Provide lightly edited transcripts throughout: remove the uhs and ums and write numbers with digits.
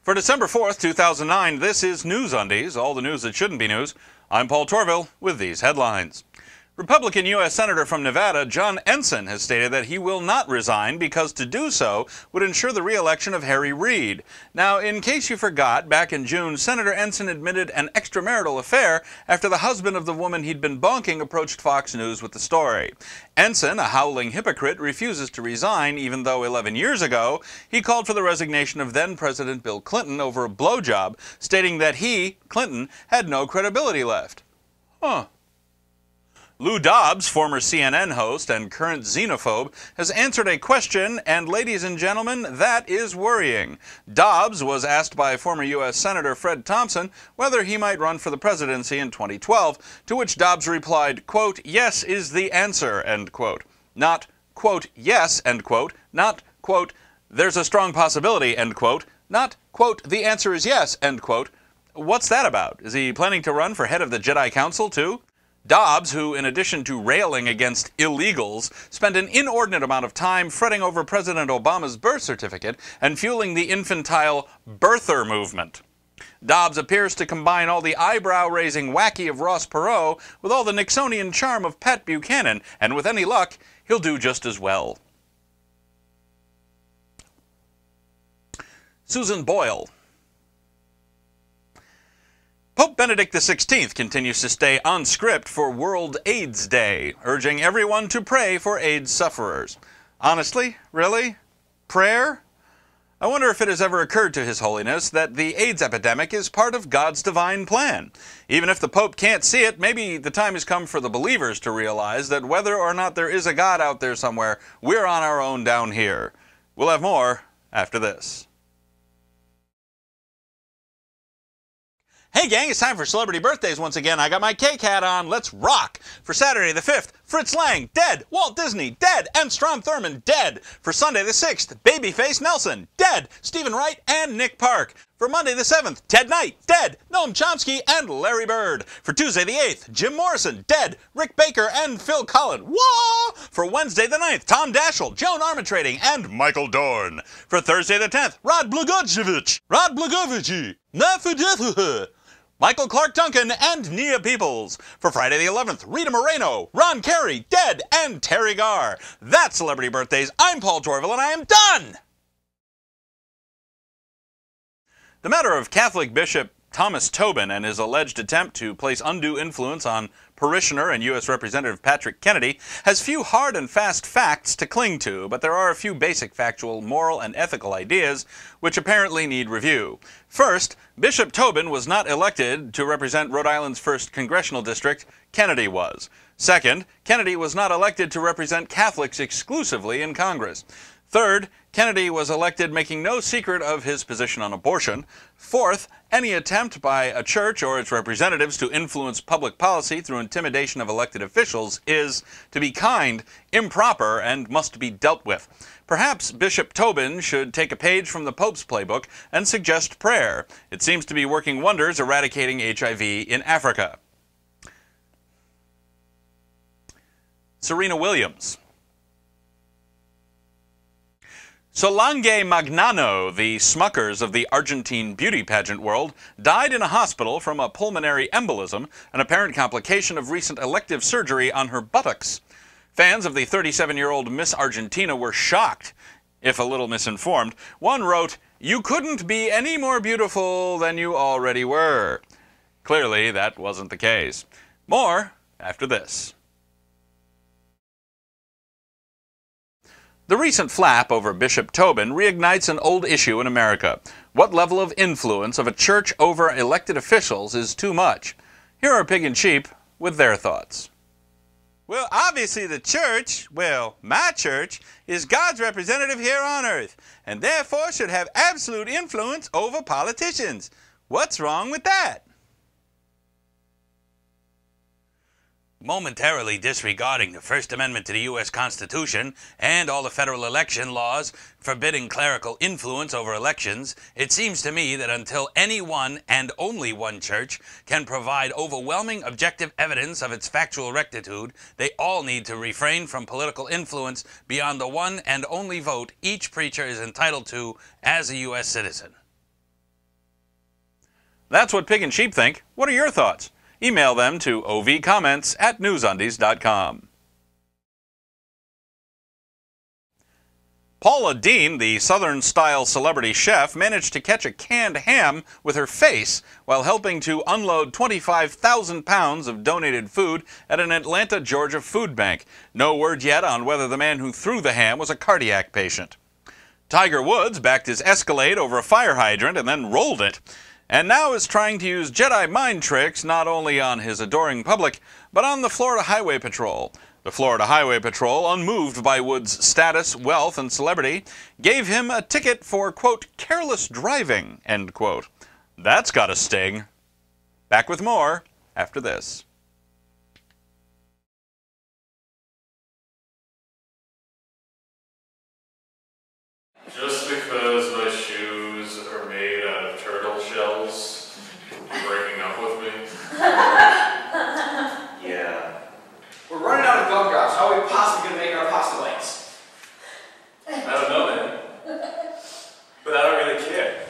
For December 4th, 2009, this is News Undies, all the news that shouldn't be news. I'm Paul Torville with these headlines. Republican U.S. Senator from Nevada, John Ensign, has stated that he will not resign because to do so would ensure the re-election of Harry Reid. Now, in case you forgot, back in June, Senator Ensign admitted an extramarital affair after the husband of the woman he'd been bonking approached Fox News with the story. Ensign, a howling hypocrite, refuses to resign, even though 11 years ago he called for the resignation of then-President Bill Clinton over a blowjob, stating that he, Clinton, had no credibility left. Huh. Lou Dobbs, former CNN host and current xenophobe, has answered a question, and ladies and gentlemen, that is worrying. Dobbs was asked by former U.S. Senator Fred Thompson whether he might run for the presidency in 2012, to which Dobbs replied, quote, "Yes is the answer," end quote. Not, quote, "yes," end quote. Not, quote, "there's a strong possibility," end quote. Not, quote, "the answer is yes," end quote. What's that about? Is he planning to run for head of the Jedi Council, too? Dobbs, who, in addition to railing against illegals, spent an inordinate amount of time fretting over President Obama's birth certificate and fueling the infantile birther movement. Dobbs appears to combine all the eyebrow-raising wacky of Ross Perot with all the Nixonian charm of Pat Buchanan, and with any luck, he'll do just as well. Susan Boyle. Pope Benedict XVI continues to stay on script for World AIDS Day, urging everyone to pray for AIDS sufferers. Honestly? Really? Prayer? I wonder if it has ever occurred to His Holiness that the AIDS epidemic is part of God's divine plan. Even if the Pope can't see it, maybe the time has come for the believers to realize that whether or not there is a God out there somewhere, we're on our own down here. We'll have more after this. Hey gang, it's time for celebrity birthdays once again. I got my cake hat on. Let's rock! For Saturday the 5th, Fritz Lang, dead. Walt Disney, dead. And Strom Thurmond, dead. For Sunday the 6th, Babyface Nelson, dead. Stephen Wright and Nick Park. For Monday the 7th, Ted Knight, dead. Noam Chomsky and Larry Bird. For Tuesday the 8th, Jim Morrison, dead. Rick Baker and Phil Collin, wah! For Wednesday the 9th, Tom Daschle, Joan Armatrading and Michael Dorn. For Thursday the 10th, Rod Blagojevich, Michael Clark Duncan and Nia Peoples. For Friday the 11th, Rita Moreno, Ron Carey, dead, and Terry Garr. That's Celebrity Birthdays. I'm Paul Torville, and I am done! The matter of Catholic Bishop Thomas Tobin and his alleged attempt to place undue influence on parishioner and U.S. Representative Patrick Kennedy has few hard and fast facts to cling to, but there are a few basic factual, moral, and ethical ideas which apparently need review. First, Bishop Tobin was not elected to represent Rhode Island's 1st Congressional District. Kennedy was. Second, Kennedy was not elected to represent Catholics exclusively in Congress. Third, Kennedy was elected making no secret of his position on abortion. Fourth, any attempt by a church or its representatives to influence public policy through intimidation of elected officials is, to be kind, improper and must be dealt with. Perhaps Bishop Tobin should take a page from the Pope's playbook and suggest prayer. It seems to be working wonders eradicating HIV in Africa. Serena Williams. Solange Magnano, the Smuckers of the Argentine beauty pageant world, died in a hospital from a pulmonary embolism, an apparent complication of recent elective surgery on her buttocks. Fans of the 37-year-old Miss Argentina were shocked, if a little misinformed. One wrote, "You couldn't be any more beautiful than you already were." Clearly, that wasn't the case. More after this. The recent flap over Bishop Tobin reignites an old issue in America. What level of influence of a church over elected officials is too much? Here are Pig and Sheep with their thoughts. Well, obviously the church, well, my church, is God's representative here on earth, and therefore should have absolute influence over politicians. What's wrong with that? Momentarily disregarding the First Amendment to the U.S. Constitution and all the federal election laws forbidding clerical influence over elections, it seems to me that until any one and only one church can provide overwhelming objective evidence of its factual rectitude, they all need to refrain from political influence beyond the one and only vote each preacher is entitled to as a U.S. citizen. That's what Pig and Sheep think. What are your thoughts? Email them to ovcomments@newsundies.com. Paula Deen, the Southern-style celebrity chef, managed to catch a canned ham with her face while helping to unload 25,000 pounds of donated food at an Atlanta, Georgia food bank. No word yet on whether the man who threw the ham was a cardiac patient. Tiger Woods backed his Escalade over a fire hydrant and then rolled it, and now is trying to use Jedi mind tricks not only on his adoring public, but on the Florida Highway Patrol. The Florida Highway Patrol, unmoved by Woods' status, wealth, and celebrity, gave him a ticket for, quote, careless driving, end quote. That's gotta sting. Back with more after this. Just because my shoes are made out of turtle shells, you breaking up with me? Yeah. We're running out of gum drops. How are we possibly going to make our pasta bites? I don't know, man. But I don't really care.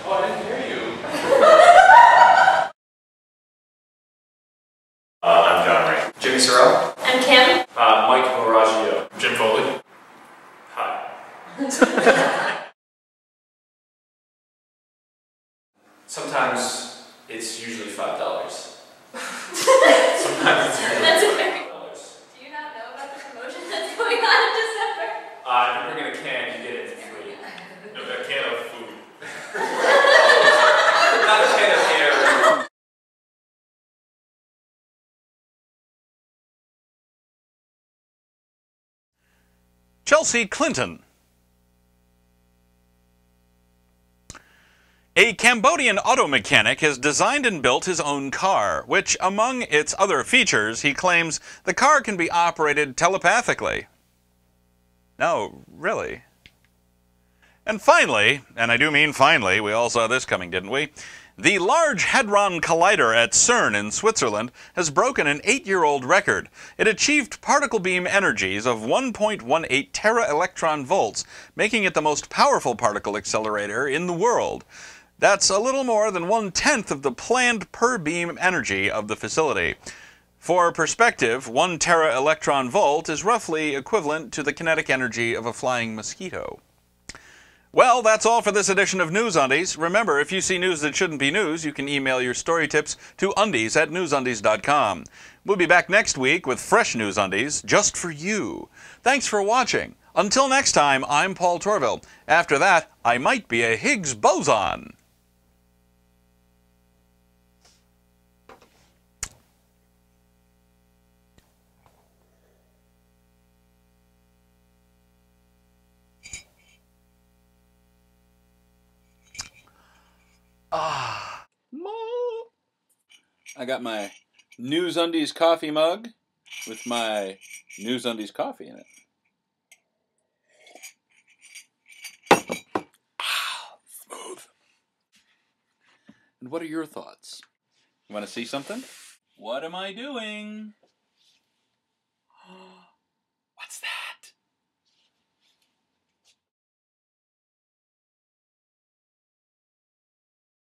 Oh, I didn't hear you. I'm John Ray. Jimmy Sorrell? I'm Kim. Mike Moraggio. Jim Foley. Hi. Sometimes it's usually $5. Sometimes it's usually That's $5. very. Do you not know about the promotion that's going on in December? If you bring in a can, you get it for free. No, a can of food. Not a can of air. Chelsea Clinton. A Cambodian auto mechanic has designed and built his own car, which, among its other features, he claims the car can be operated telepathically. No, really. And finally, and I do mean finally, we all saw this coming, didn't we? The Large Hadron Collider at CERN in Switzerland has broken an 8-year-old record. It achieved particle beam energies of 1.18 tera-electron volts, making it the most powerful particle accelerator in the world. That's a little more than 1/10 of the planned per-beam energy of the facility. For perspective, 1 tera-electron volt is roughly equivalent to the kinetic energy of a flying mosquito. Well, that's all for this edition of News Undies. Remember, if you see news that shouldn't be news, you can email your story tips to undies@newsundies.com. We'll be back next week with fresh News Undies just for you. Thanks for watching. Until next time, I'm Paul Torville. After that, I might be a Higgs boson. I got my News Undies coffee mug with my News Undies coffee in it. Smooth. And what are your thoughts? You want to see something? What am I doing? What's that?